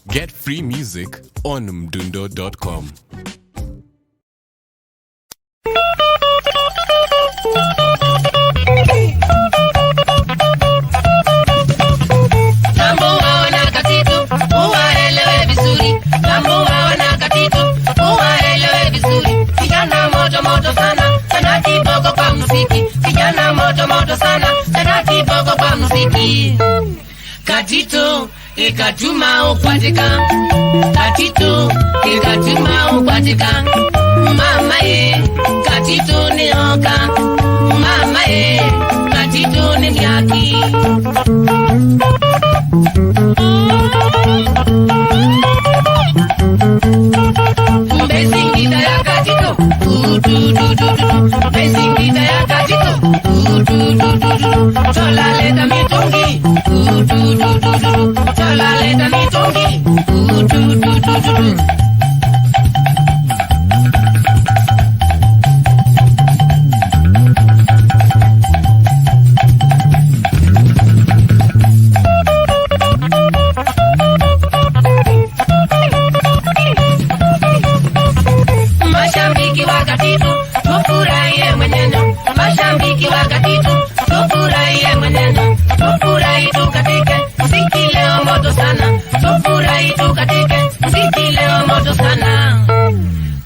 Get free music on mdundo.com. Katito ekatuma ukwatika, katito ekatuma ukwatika, mama ye katito ni oka, mama ye katito ni myaki. Mbezingida ya katito mbezingida ya katito chola leta mitungi chola leta mitungi Mashambiki wa katito tufurahie mwenendo, mashambiki wa katito tufurahie mwenendo, tufurahi tukatike muziki leo moto sana, tufurahi tukatike muziki leo moto sana.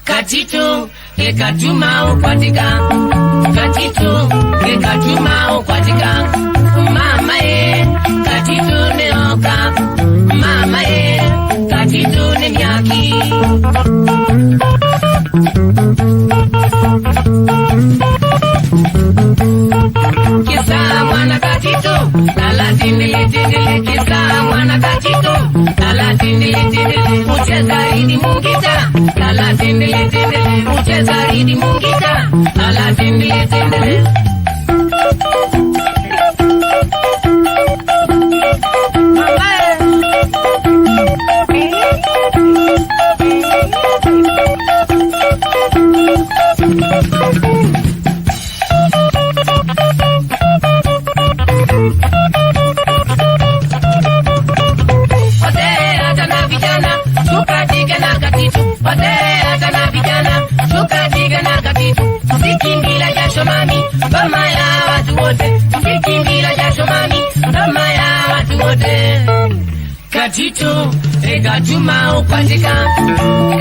Katito ekatuma ukwatika, katito ekatuma ukwatika, mama ye katito neoka, mama ye katito ne myaki. Kisa mwana katito ala tindele tindele, kisa mwana katito ala tindele tindele, ucheza idi mungita ala tindele tindele, ucheza idi mungita ala tindele tindele. Sikimbila jasho mami, ngoma ya watu wote. Sikimbila jasho mami, ngoma ya watu wote. Katito ekatuma ukwatika,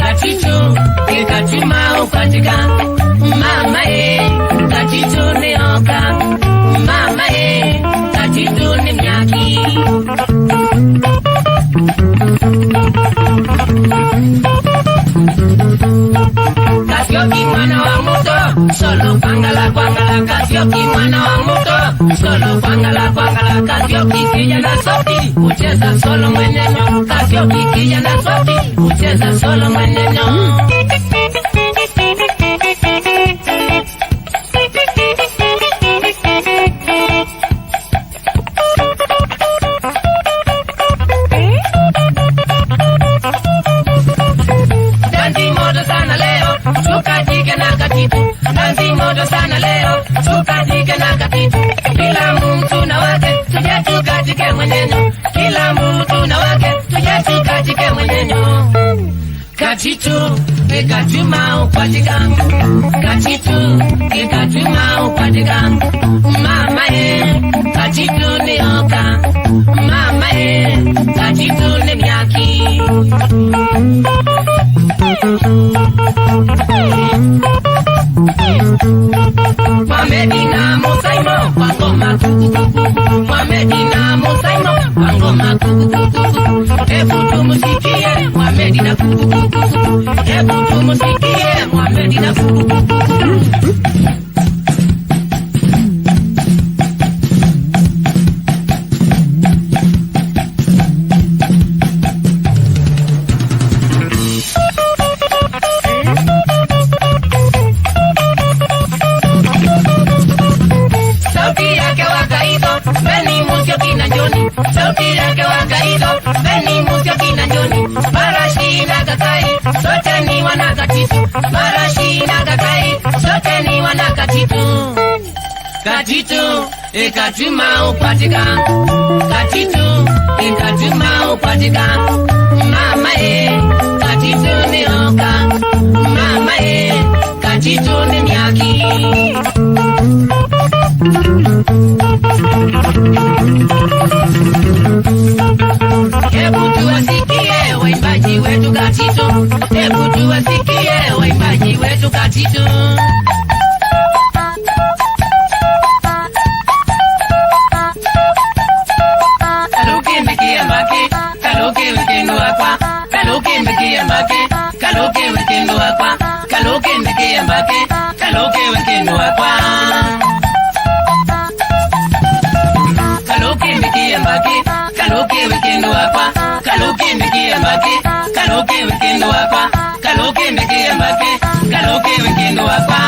katito ekatuma ukwatika, mama ye katito neoka, mama ye katito ne myaki. Kasioki mwana wa moto, solo kwangala kwangala. Kasioki mwana wa moto, solo kwangala kwangala. Kasioki kijana sofi, ucheza solo mwenyenyo. Kasioki kijana sofi, ucheza solo mwenyenyo. Dansi moto sana leo, tukatike na katito. Kila mtu na wake, tuje tukatike mwenyenyo. Kila mtu na wake, tuje tukatike mwenyenyo. Katito ekatuma ukwatika, katito ekatuma ukwatika, mama ye katito neoka, mama ye katito ne myaki. Kwa Medina Mosaimo, kwa ngoma kukukuku. Kwa Medina Mosaimo, kwa ngoma kukukuku. Hebu tumusikie kwa Medina kukukuku. Hebu tumusikie kwa Medina kukukuku. Sauti yake wakaito, Beni Musyoki na Joni. Marashi na Kakai, sote ni wanakatitu. Marashi na Kakai, sote ni wanakatitu. Katitu, ekatuma upatika. Katitu, ekatuma upatika. Hebu tuwasikie waimbaji wetu Katitu, hebu tuwasikie waimbaji wetu Katitu. Kaluki mbikie mbaki, kaluki wikendo wakwa, kaluki mbikie mbaki, kaluki wikendo wakwa, kaluki mbikie mbaki, kaluki wikendo wakwa. Kaluki mbikie mbaki, kaluki wikendo wakwa, kaluki mbikie mbaki, kaluki wikendo wakwa, kaluki mbikie mbaki, kaluki wikendo wakwa.